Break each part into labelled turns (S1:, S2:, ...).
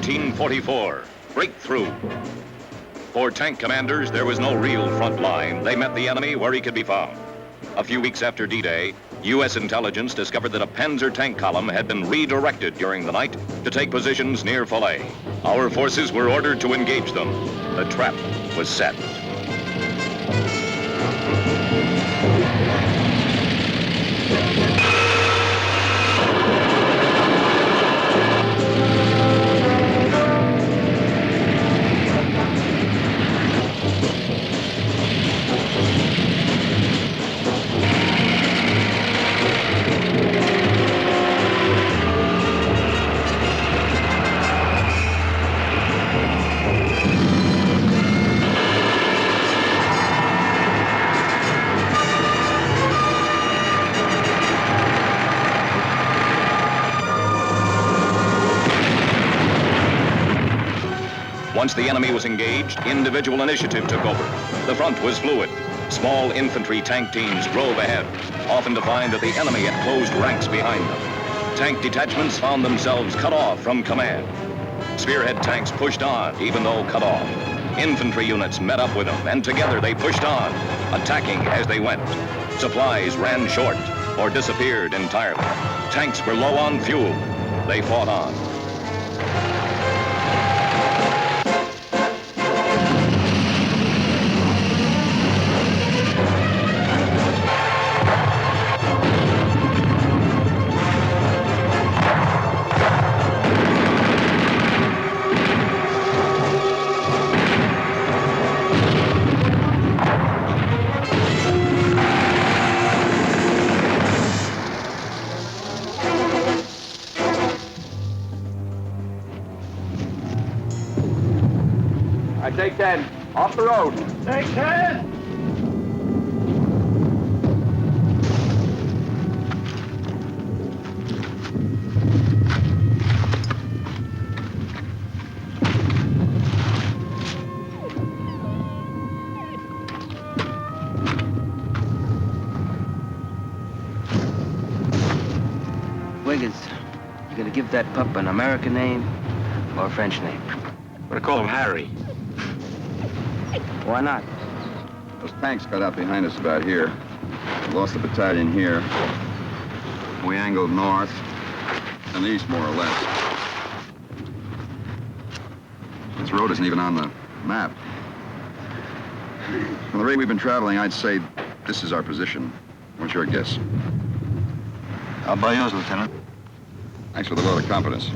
S1: 1944, breakthrough. For tank commanders, there was no real front line. They met the enemy where he could be found. A few weeks after D-Day, U.S. intelligence discovered that a Panzer tank column had been redirected during the night to take positions near Falaise. Our forces were ordered to engage them. The trap was set. Once the enemy was engaged, individual initiative took over. The front was fluid. Small infantry tank teams drove ahead, often to find that the enemy had closed ranks behind them. Tank detachments found themselves cut off from command. Spearhead tanks pushed on, even though cut off. Infantry units met up with them, and together they pushed on, attacking as they went. Supplies ran short or disappeared entirely. Tanks were low on fuel. They fought on.
S2: Take 10. Off the road.
S3: Take 10.
S4: Wiggins, you gonna give that pup an American name or a French name?
S2: I'm gonna call him Harry.
S4: Why not?
S5: Those tanks got out behind us about here. We lost the battalion here. We angled north and east, more or less. This road isn't even on the map. From the rate we've been traveling, I'd say this is our position. What's your guess?
S6: How about yours, Lieutenant?
S5: Thanks for the vote of confidence.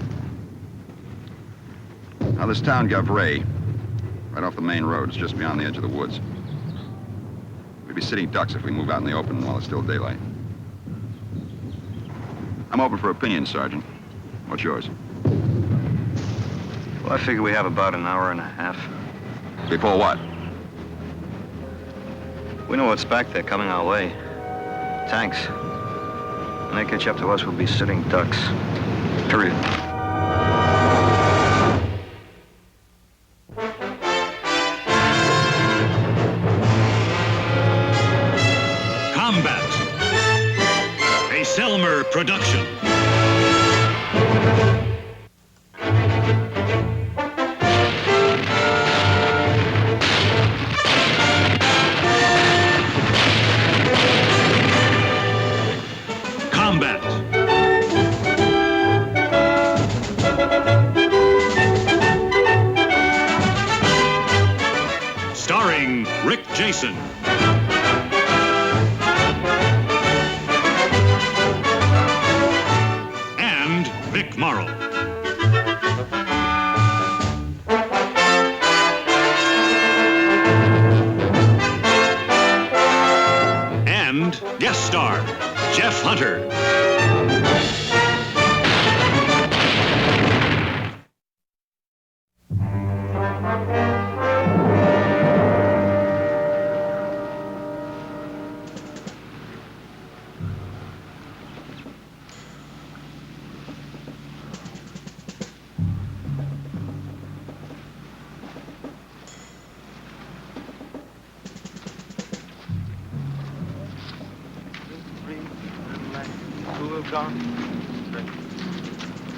S5: Now, this town, Gavray, right off the main road. It's just beyond the edge of the woods. We'd be sitting ducks if we move out in the open while it's still daylight. I'm open for opinions, Sergeant. What's yours?
S6: Well, I figure we have about an hour and a half.
S5: Before what?
S6: We know what's back there coming our way. Tanks. When they catch up to us, we'll be sitting ducks. Period.
S7: Combat. A Selmer production. Combat. Starring Rick Jason. And Vic Morrow. And guest star, Jeff Hunter.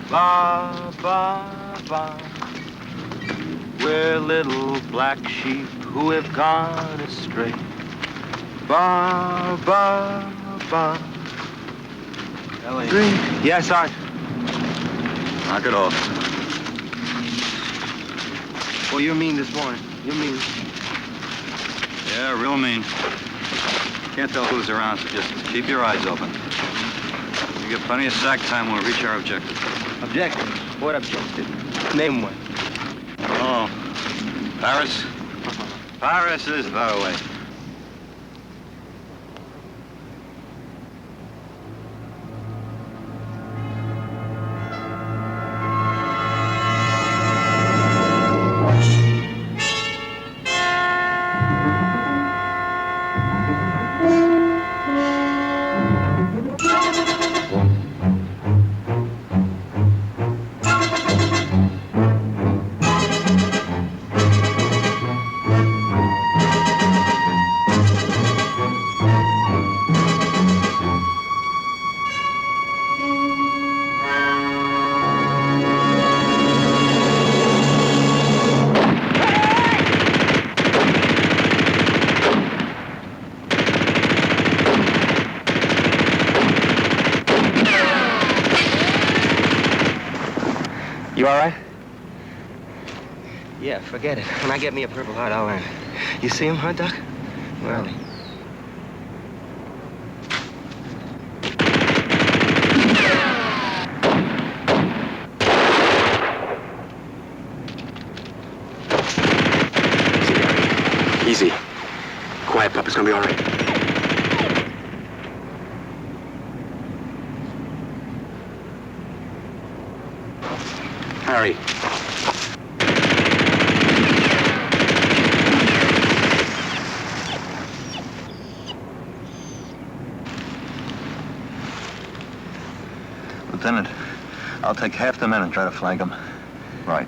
S6: Ba, ba,
S3: far. We're little black sheep who have gone astray. Bar, bar, bar.
S6: Ellie.
S3: Yes, Sergeant.
S6: Knock it off.
S4: Well, you're mean this morning. You're mean.
S6: Yeah, real mean. Can't tell who's around, so just keep your eyes open. We get plenty of sack time when we reach our objective.
S4: Objective? What objective? Name one.
S6: Oh, Paris? Paris is that way.
S4: You all right? Yeah, forget it. When I get me a Purple Heart, I'll land. You see him, huh, Doc? Where are they?
S8: Easy. Quiet, pup. It's gonna be all right. Harry.
S6: Lieutenant, I'll take half the men and try to flank them. Right.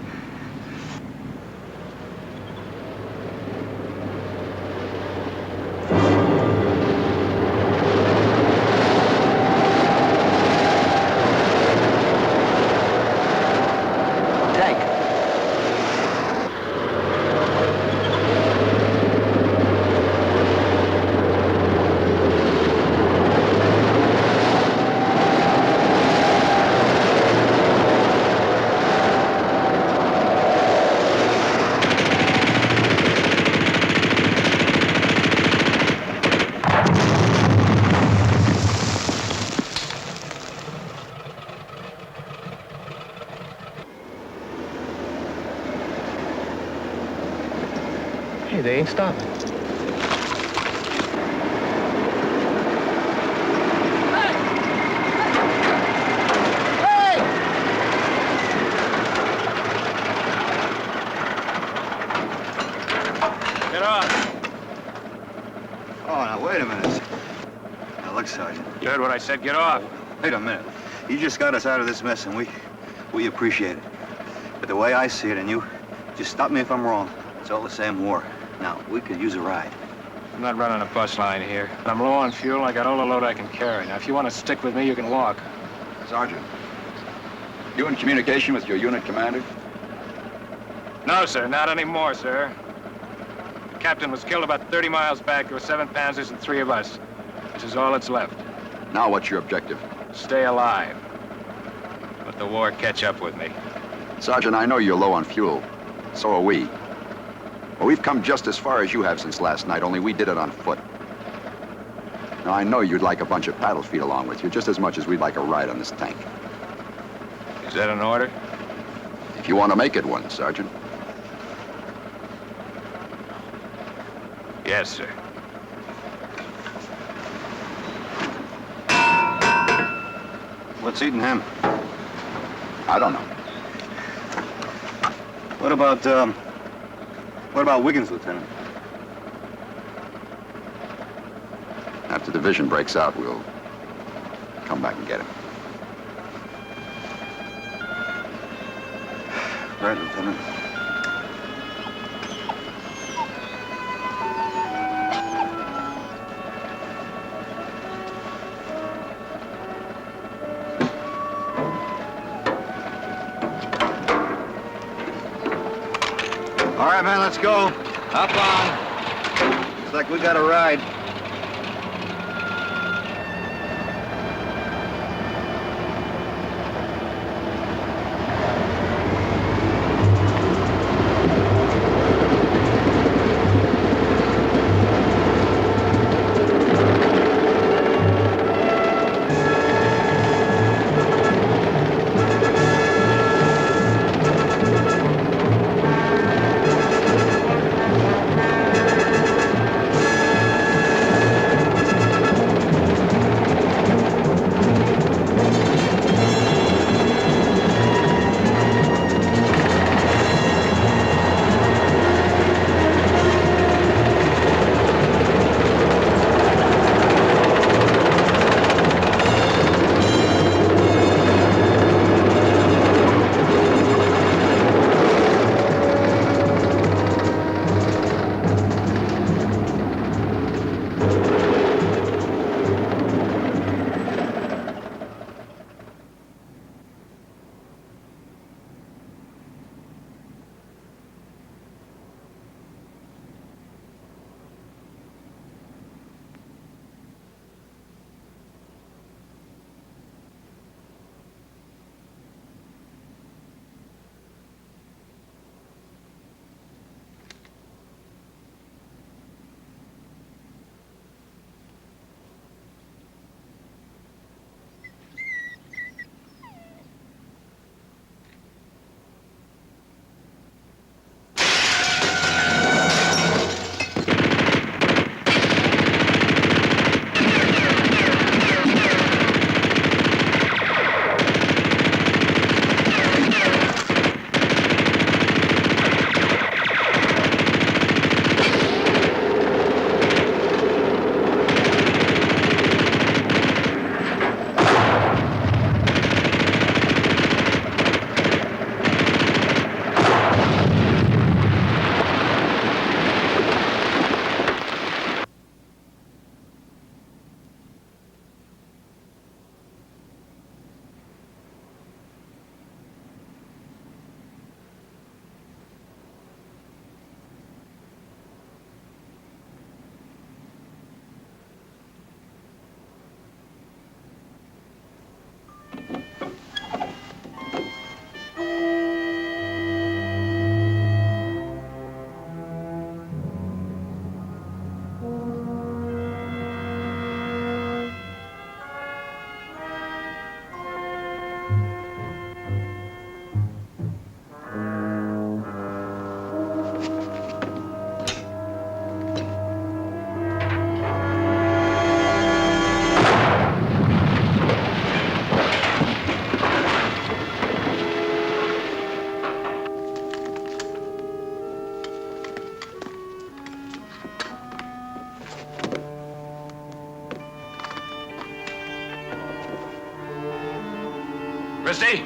S4: Hey, they ain't stopping.
S2: Get off.
S6: Oh, now, wait a minute. Now, look, Sergeant.
S2: You heard what I said. Get off.
S6: Wait a minute. You just got us out of this mess, and we appreciate it. But the way I see it, and you, just stop me if I'm wrong. It's all the same war. Now, we could use a ride.
S2: I'm not running a bus line here. I'm low on fuel. I got all the load I can carry. Now, if you want to stick with me, you can walk.
S5: Sergeant, you in communication with your unit commander?
S2: No, sir. Not anymore, sir. The captain was killed about 30 miles back. There were 7 Panzers and 3 of us. This is all that's left.
S5: Now what's your objective?
S2: Stay alive. Let the war catch up with me.
S5: Sergeant, I know you're low on fuel. So are we. Well, we've come just as far as you have since last night, only we did it on foot. Now, I know you'd like a bunch of paddle feet along with you, just as much as we'd like a ride on this tank.
S2: Is that an order?
S5: If you want to make it one, Sergeant.
S2: Yes, sir.
S6: What's eating him?
S5: I don't know.
S6: What about Wiggins, Lieutenant?
S5: After the division breaks out, we'll come back and get him.
S6: Right, Lieutenant. All right, man, let's go.
S4: Up on.
S6: Looks like we got a ride.
S2: Christie?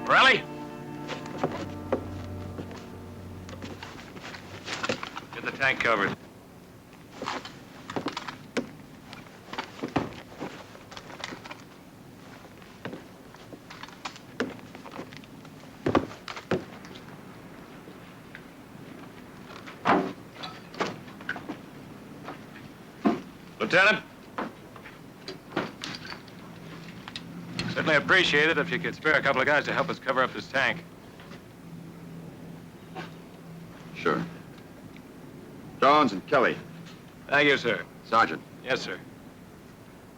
S2: Morelli? Get the tank covered. Lieutenant? Certainly appreciate it if you could spare a couple of guys to help us cover up this tank.
S5: Sure. Jones and Kelly.
S2: Thank you, sir.
S5: Sergeant,
S2: Yes, sir.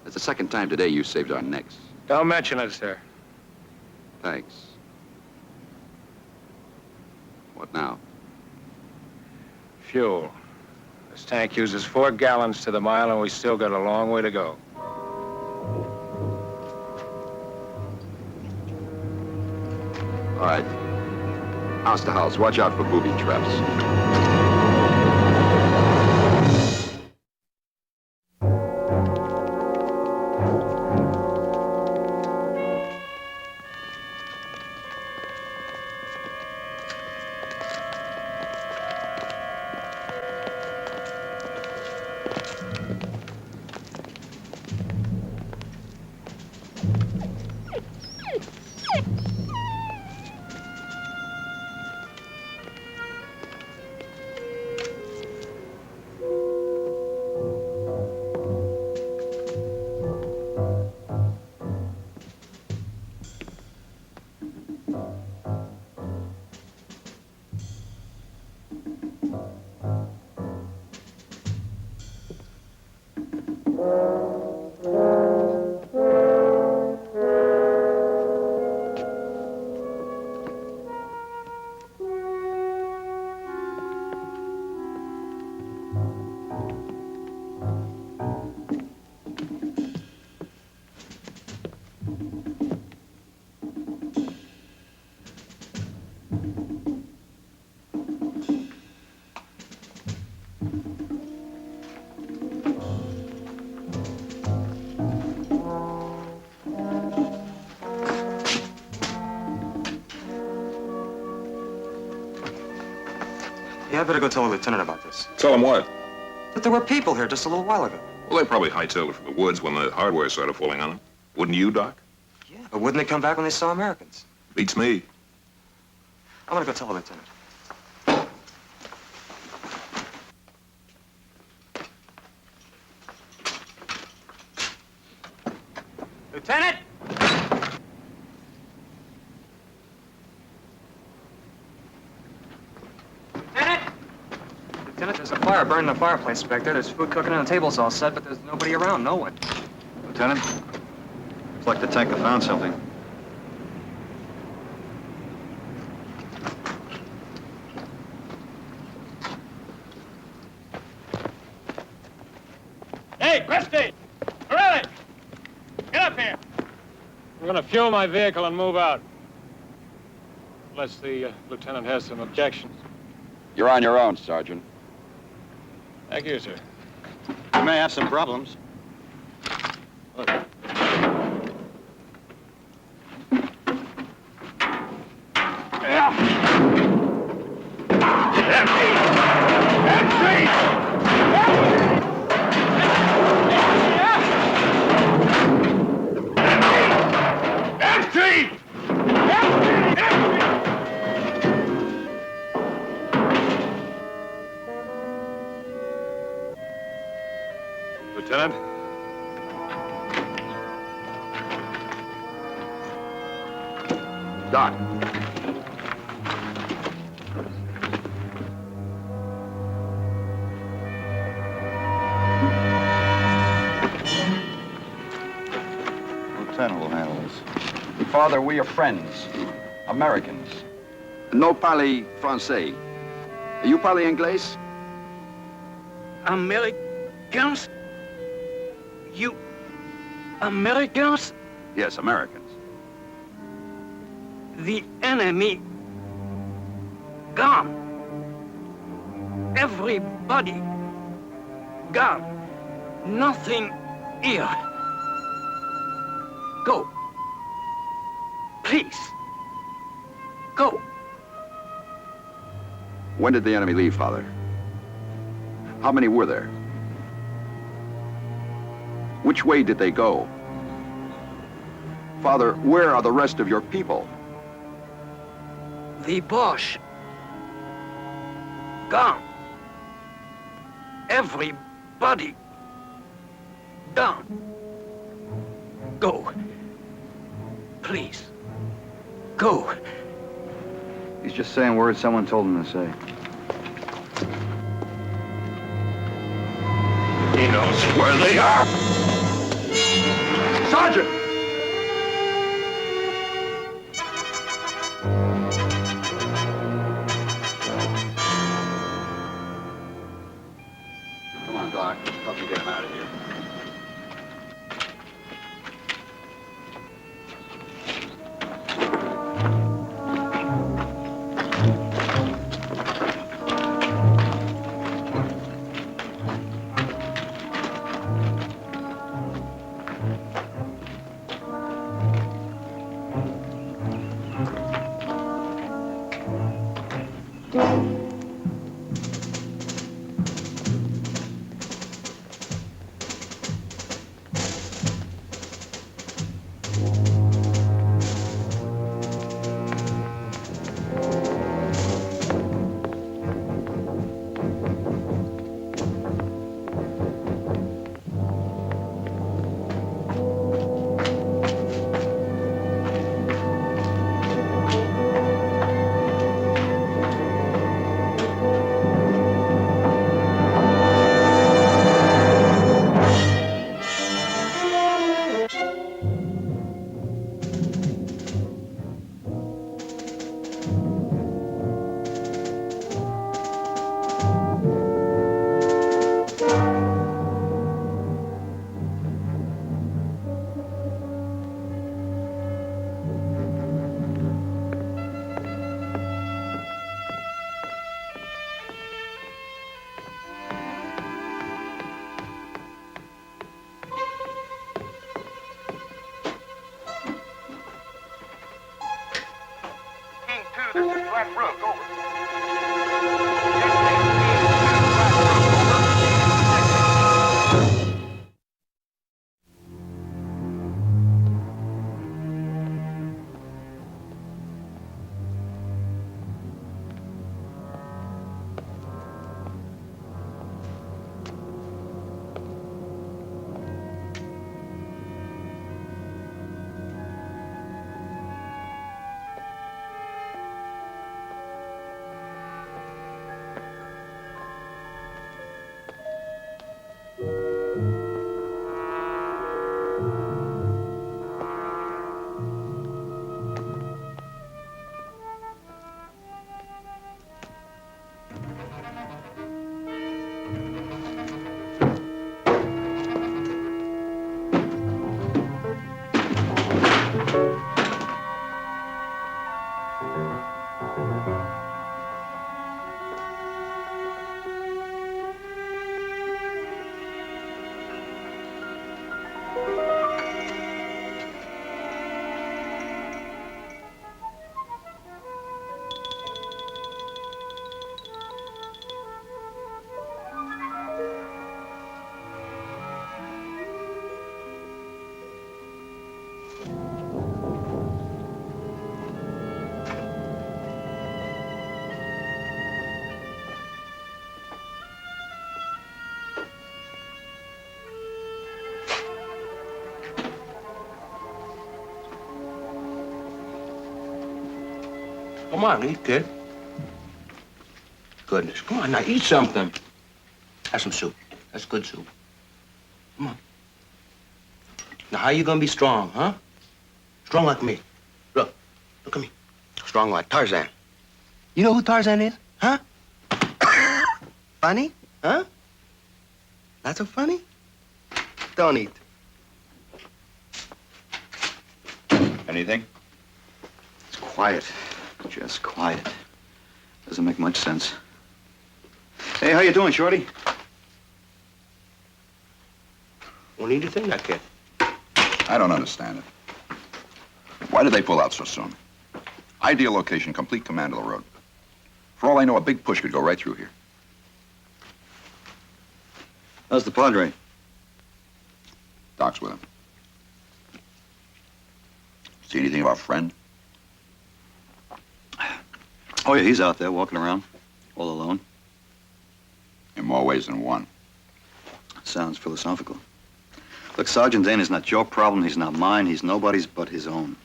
S5: it's the second time today you saved our necks.
S2: Don't mention it, sir.
S5: Thanks. What now?
S2: Fuel. This tank uses 4 gallons to the mile, and we still got a long way to go.
S5: All right. House to house. Watch out for booby traps.
S8: Yeah, I better go tell the lieutenant about this.
S9: Tell him what?
S8: That there were people here just a little while ago.
S9: Well, they probably hightailed it from the woods when the hardware started falling on them. Wouldn't you, Doc?
S8: Yeah, but wouldn't they come back when they saw Americans?
S9: Beats me.
S8: I'm gonna go tell the lieutenant.
S2: Lieutenant!
S8: Lieutenant, there's a fire burning the fireplace back there. There's food cooking and the table's all set, but there's nobody around, no one.
S6: Lieutenant, looks like the tanker found something.
S2: Hey, Christie! Morelli! Get up here! I'm gonna fuel my vehicle and move out. Unless the lieutenant has some objections.
S5: You're on your own, Sergeant.
S2: Thank you, sir.
S6: We may have some problems.
S2: Lieutenant?
S5: Doc.
S6: Lieutenant will handle this.
S5: Father, we are friends. Americans. No parle français. You parle anglais?
S4: Americans? You Americans?
S5: Yes, Americans.
S4: The enemy gone. Everybody gone. Nothing here. Go. Please. Go.
S5: When did the enemy leave, Father? How many were there? Which way did they go? Father, where are the rest of your people?
S4: The Bosch gone. Everybody gone. Go. Please. Go.
S6: He's just saying words someone told him to say.
S9: He knows where they are.
S5: Sergeant! Come on, Doc. Help me get him out of here.
S3: This is Flat Brook, over. Come on, eat, kid. Goodness, come on now, eat something. Have some soup. That's good soup. Come on. Now, how you gonna be strong, huh? Strong like me. Look at me. Strong like Tarzan. You know who Tarzan is, huh? Funny, huh? Not so funny? Don't eat.
S5: Anything?
S6: It's quiet. Just quiet. Doesn't make much sense. Hey, how you doing, Shorty?
S3: What need you think that, kid?
S5: I don't understand it. Why did they pull out so soon? Ideal location, complete command of the road. For all I know, a big push could go right through here.
S6: How's the Padre?
S5: Doc's with him. See anything of our friend?
S6: Oh, yeah, he's out there walking around, all alone.
S5: In more ways than one.
S6: Sounds philosophical. Look, Sergeant Dane is not your problem. He's not mine. He's nobody's but his own.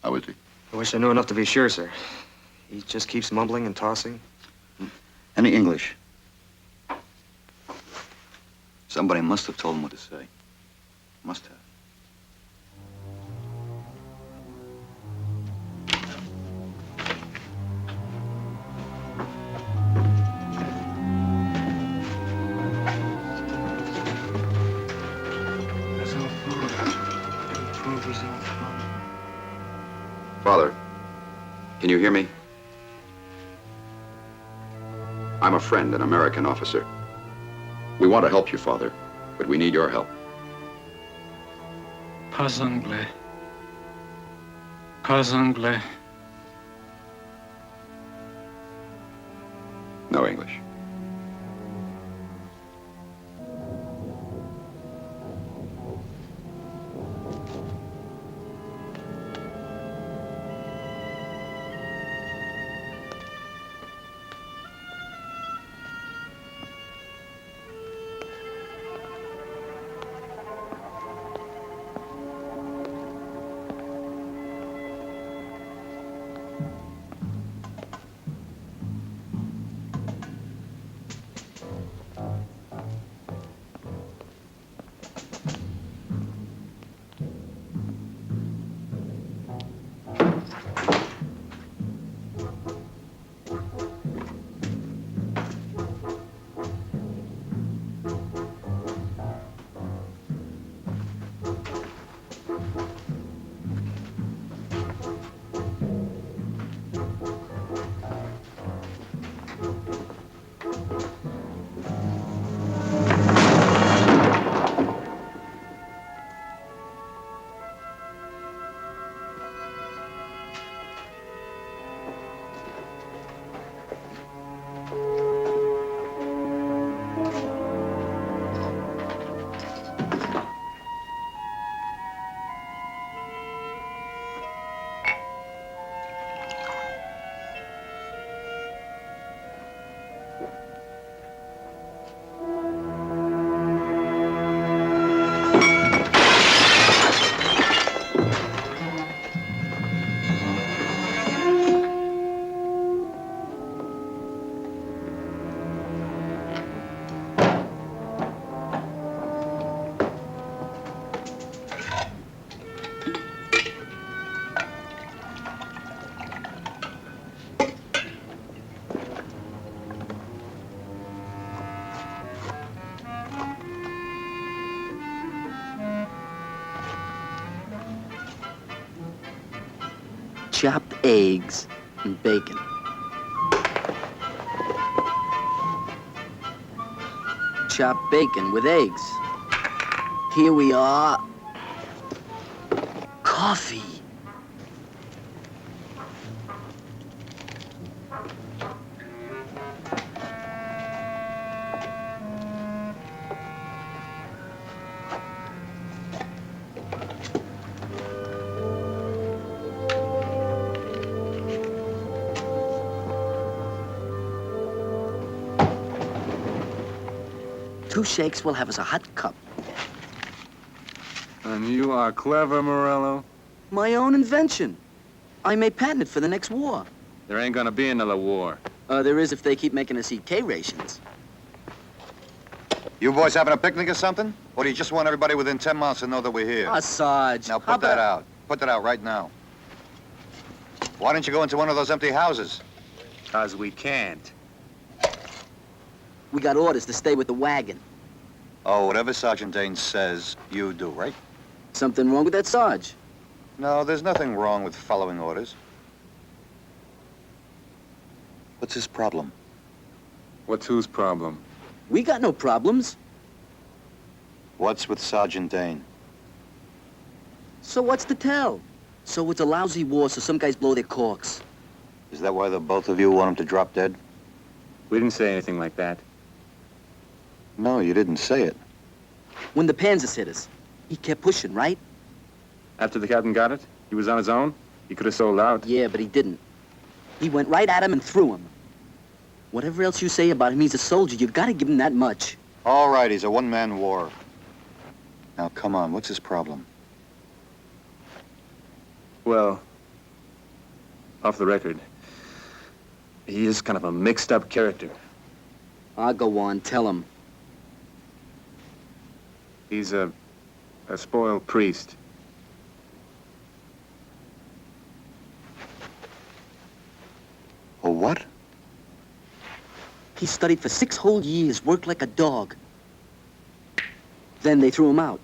S5: How is he?
S8: I wish I knew enough to be sure, sir. He just keeps mumbling and tossing.
S6: Any English? Somebody must have told him what to say. Must have.
S5: Father, can you hear me? I'm a friend, an American officer. We want to help you, Father, but we need your help.
S10: Pas anglais. Pas anglais.
S5: No English.
S4: Chopped eggs and bacon. Chopped bacon with eggs. Here we are. Coffee. Two shakes will have us a hot cup.
S10: And you are clever, Morello.
S4: My own invention. I may patent it for the next war.
S10: There ain't gonna be another war.
S4: There is if they keep making us eat K-rations.
S6: You boys having a picnic or something? Or do you just want everybody within 10 miles to know that we're here?
S4: Sarge.
S6: Now put that out. Put that out right now. Why don't you go into one of those empty houses?
S10: 'Cause we can't.
S4: We got orders to stay with the wagon.
S6: Oh, whatever Sergeant Dane says, you do, right?
S4: Something wrong with that, Sarge?
S6: No, there's nothing wrong with following orders. What's his problem?
S10: What's whose problem?
S4: We got no problems.
S6: What's with Sergeant Dane?
S4: So what's to tell? So it's a lousy war, so some guys blow their corks.
S6: Is that why the both of you want him to drop dead?
S10: We didn't say anything like that.
S6: No, you didn't say it.
S4: When the Panzers hit us, he kept pushing, right?
S10: After the captain got it, he was on his own. He could have sold out.
S4: Yeah, but he didn't. He went right at him and threw him. Whatever else you say about him, he's a soldier. You gotta give him that much.
S6: All right, he's a one-man war. Now, come on, what's his problem?
S10: Well, off the record, he is kind of a mixed-up character.
S4: I'll go on, tell him.
S10: He's a spoiled priest.
S6: A what?
S4: He studied for 6 whole years, worked like a dog. Then they threw him out.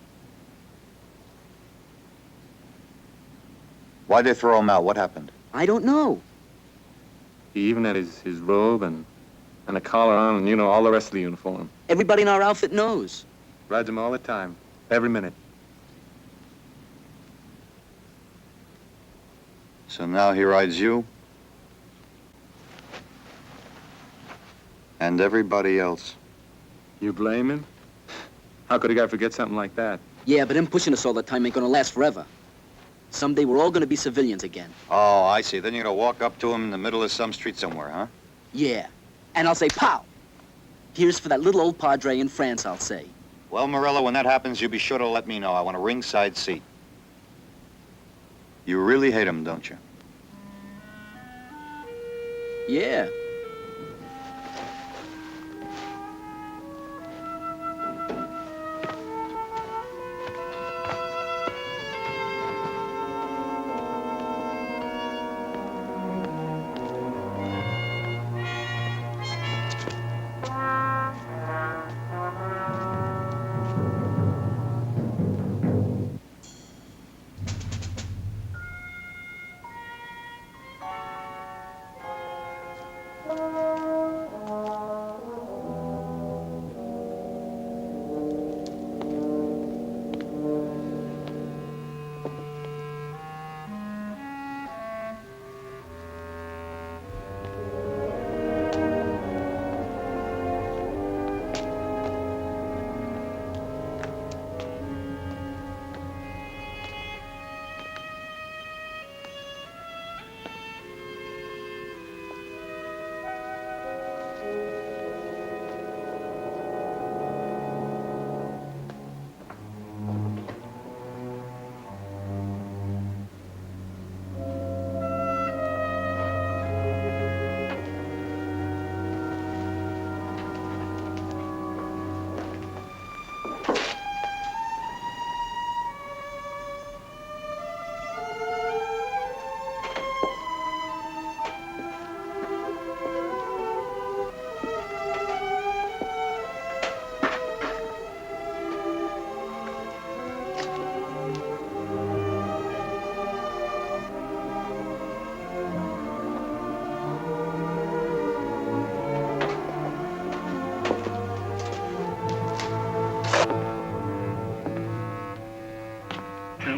S6: Why'd they throw him out? What happened?
S4: I don't know.
S10: He even had his robe and a collar on and, you know, all the rest of the uniform.
S4: Everybody in our outfit knows.
S10: Rides him all the time, every minute.
S6: So now he rides you? And everybody else.
S10: You blame him? How could a guy forget something like that?
S4: Yeah, but him pushing us all the time ain't gonna last forever. Someday we're all gonna be civilians again.
S6: Oh, I see. Then you're gonna walk up to him in the middle of some street somewhere, huh?
S4: Yeah. And I'll say, pow! Here's for that little old padre in France, I'll say.
S6: Well, Morello, when that happens, you be sure to let me know. I want a ringside seat. You really hate him, don't you?
S4: Yeah.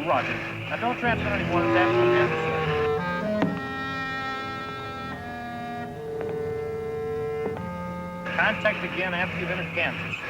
S2: Roger. Now don't transfer anyone. It's absolutely necessary. Contact again after you've entered Kansas.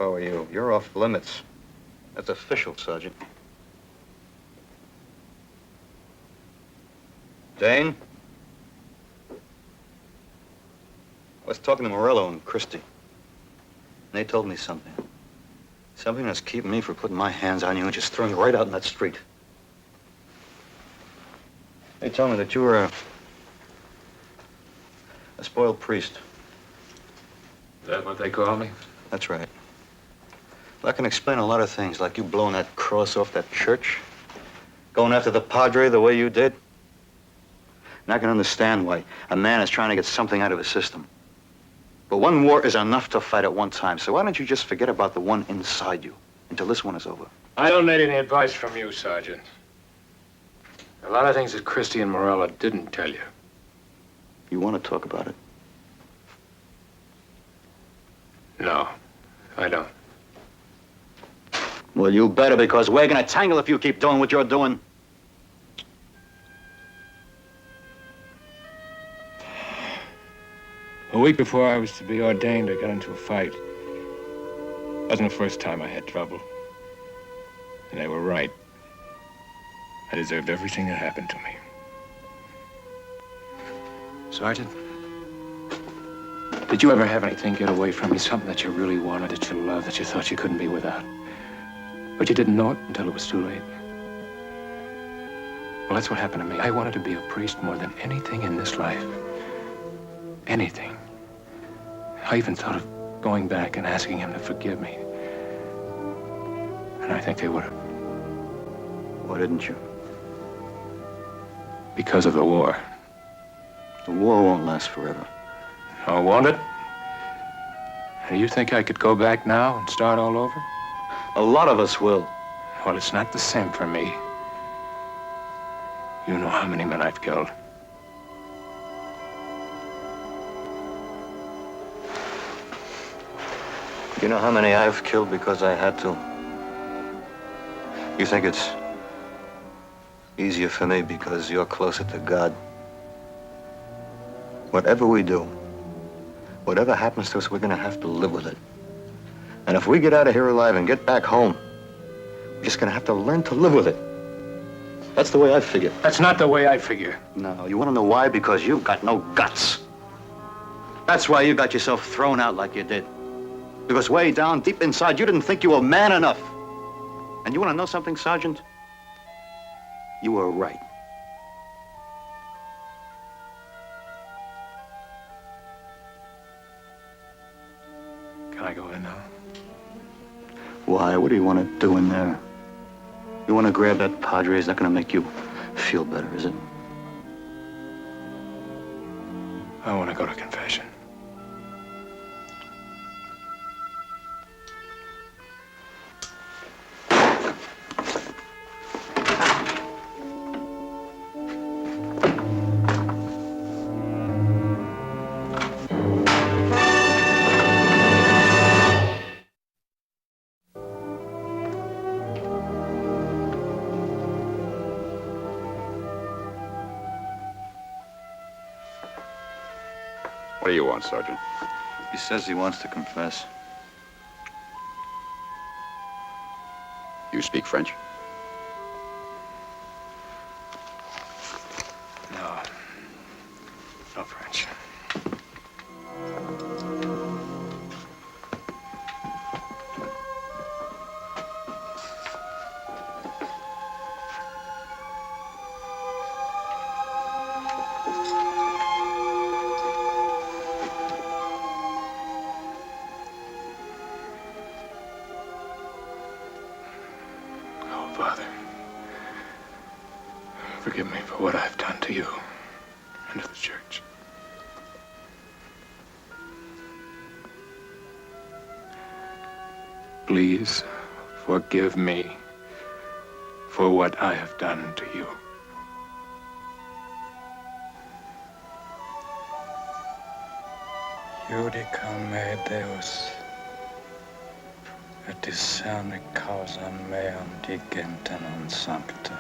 S6: if I were you. You're off limits. That's official, Sergeant. Dane? I was talking to Morello and Christie. And they told me something. Something that's keeping me from putting my hands on you and just throwing you right out in that street. They told me that you were a spoiled priest.
S2: Is that what they call me?
S6: That's right. Well, I can explain a lot of things, like you blowing that cross off that church, going after the padre the way you did. And I can understand why a man is trying to get something out of his system. But one war is enough to fight at one time, so why don't you just forget about the one inside you until this one is over?
S2: I don't need any advice from you, Sergeant. A lot of things that Christie and Morello didn't tell you.
S6: You want to talk about it?
S2: No, I don't.
S6: Well, you better, because we're gonna tangle if you keep doing what you're doing.
S2: A week before I was to be ordained, I got into a fight. It wasn't the first time I had trouble. And they were right. I deserved everything that happened to me. Sergeant, did you ever have anything get away from you? Something that you really wanted, that you loved, that you thought you couldn't be without? But you didn't know it until it was too late. Well, that's what happened to me. I wanted to be a priest more than anything in this life. Anything. I even thought of going back and asking him to forgive me. And I think they would have.
S6: Why didn't you?
S2: Because of the war.
S6: The war won't last forever.
S2: Oh, won't it? And you think I could go back now and start all over?
S6: A lot of us will.
S2: Well, it's not the same for me. You know how many men I've killed.
S6: You know how many I've killed because I had to? You think it's easier for me because you're closer to God? Whatever we do, whatever happens to us, we're gonna have to live with it. And if we get out of here alive and get back home, we're just gonna have to learn to live with it. That's the way I figure.
S2: That's not the way I figure.
S6: No, you wanna know why? Because you've got no guts. That's why you got yourself thrown out like you did. Because way down, deep inside, you didn't think you were man enough. And you wanna know something, Sergeant? You were right.
S2: Can I go in now?
S6: Why? What do you want to do in there? You want to grab that padre? It's not going to make you feel better, is it?
S2: I want to go to confession.
S5: What do you want, Sergeant?
S6: He says he wants to confess.
S5: You speak French?
S2: No. No French. Father, forgive me for what I've done to you and to the church. Please forgive me for what I have done to you.
S11: Judicam me Deus, et discerne causam meam digenta non sancta.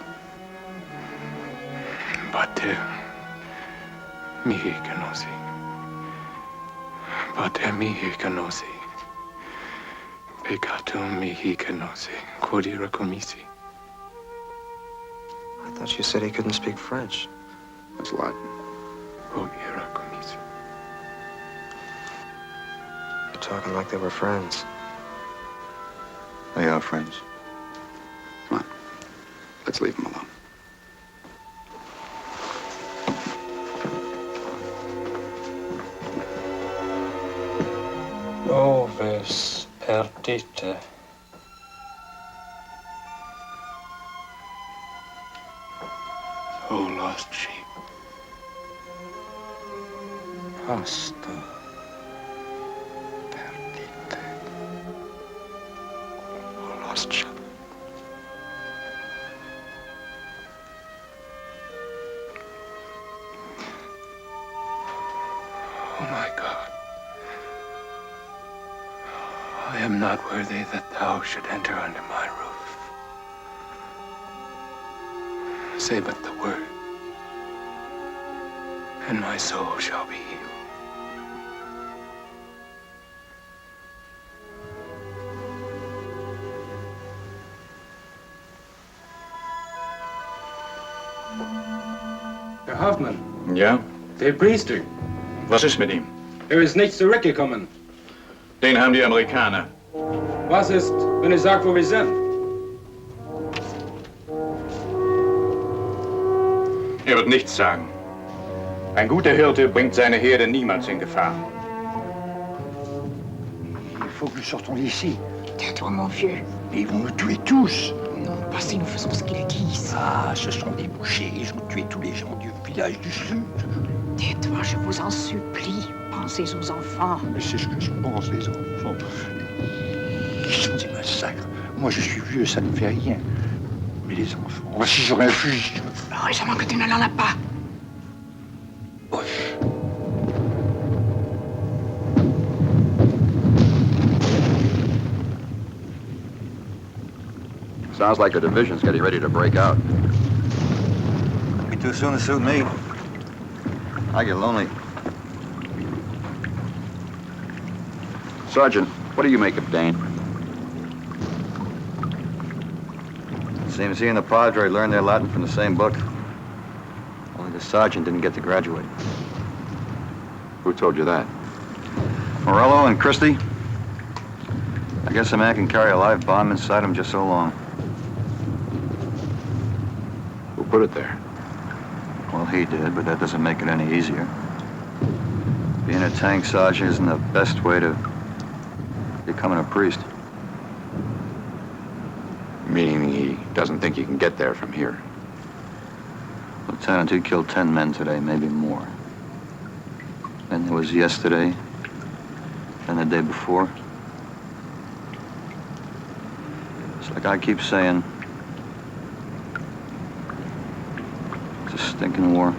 S2: Pater mihi canosi. Pater mihi canosi. Peccatum mihi canosi, quod ira commisi.
S8: I thought you said he couldn't speak French.
S5: That's Latin.
S2: Quod ira commisi.
S8: You're talking like they were friends.
S6: They are friends.
S5: Come on. Let's leave him alone.
S11: Oves perdite.
S2: Oh, lost sheep.
S11: Pasta. Perdite.
S2: Oh, lost sheep. Oh, my God. I am not worthy that thou should enter under my roof. Say but the word, and my soul shall be healed.
S12: Herr Hoffmann,
S10: Ja?
S12: der Priester.
S10: Was ist mit ihm?
S12: Ist nicht zurückgekommen.
S10: Den haben die Amerikaner.
S12: Was ist, wenn er sagt, wo wir sind?
S10: Er wird nichts sagen. Ein guter Hirte bringt seine Herde niemals in Gefahr.
S13: Il faut que nous sortons d'ici.
S14: Tais-toi, mon vieux.
S13: Mais ils vont nous tuer tous.
S14: Non, pas si nous faisons ce qu'ils disent.
S13: Ah, ce sont des bouchers. Ils ont tué tous les gens du village du Sud.
S14: Tais-toi, je vous en supplie. Pensez aux enfants.
S13: Mais c'est ce que je pense, les enfants. Ils sont des massacres. Moi, je suis vieux, ça ne me fait rien. Mais les enfants, voici j'aurais un fusil.
S14: Heureusement que tu ne l'en as pas.
S5: Sounds like the division's getting ready to break out.
S6: Be too soon to suit me. I get lonely.
S5: Sergeant, what do you make of Dane?
S6: Seems he and the Padre learned their Latin from the same book. Only the sergeant didn't get to graduate.
S5: Who told you that?
S6: Morello and Christie? I guess a man can carry a live bomb inside him just so long.
S5: Who put it there?
S6: Well, he did, but that doesn't make it any easier. Being a tank sergeant isn't the best way to becoming a priest.
S5: Meaning he doesn't think he can get there from here.
S6: Lieutenant, he killed 10 men today, maybe more. Then there was yesterday, and the day before. It's like I keep saying, it's a stinking war.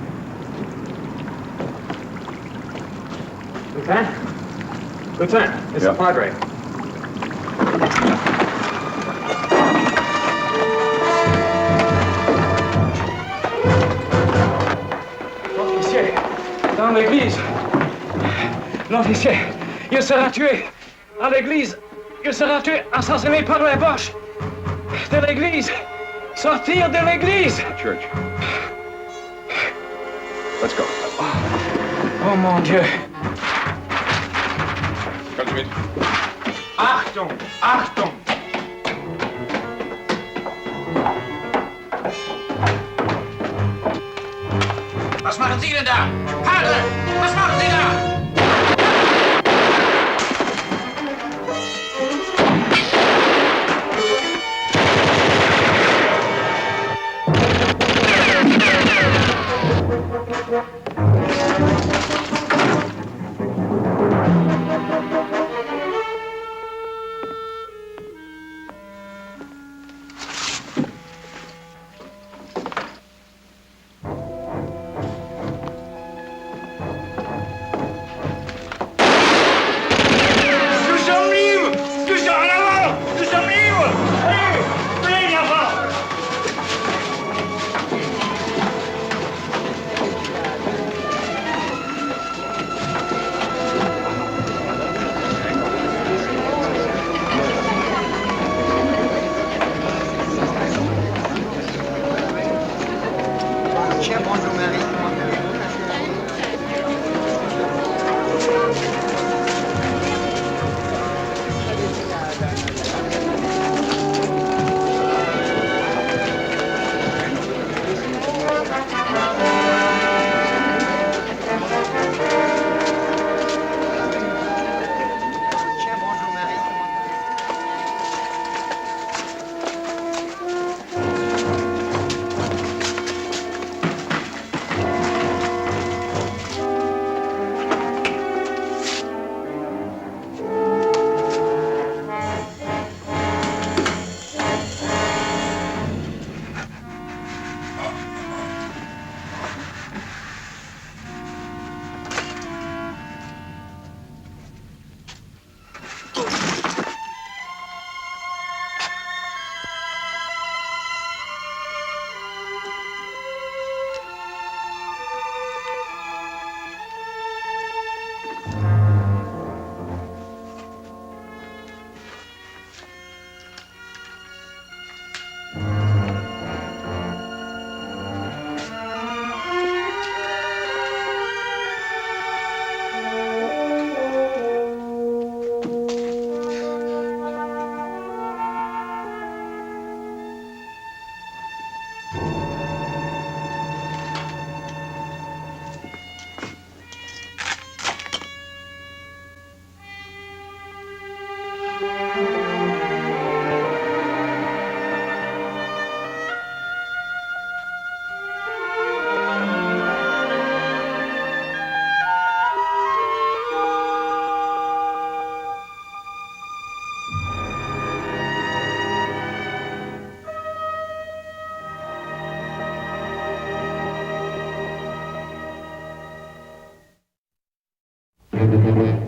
S2: Lieutenant? Lieutenant, it's the Padre.
S12: L'officier, dans l'église. L'officier, il sera tué. À l'église, il sera tué, assassiné par les Boches. De l'église. Sortir de l'église.
S5: Church. Let's go.
S12: Oh mon Dieu.
S9: Come to me.
S12: Achtung! Achtung!
S15: Was machen Sie denn da? Padre, was machen Sie da?
S16: Thank you.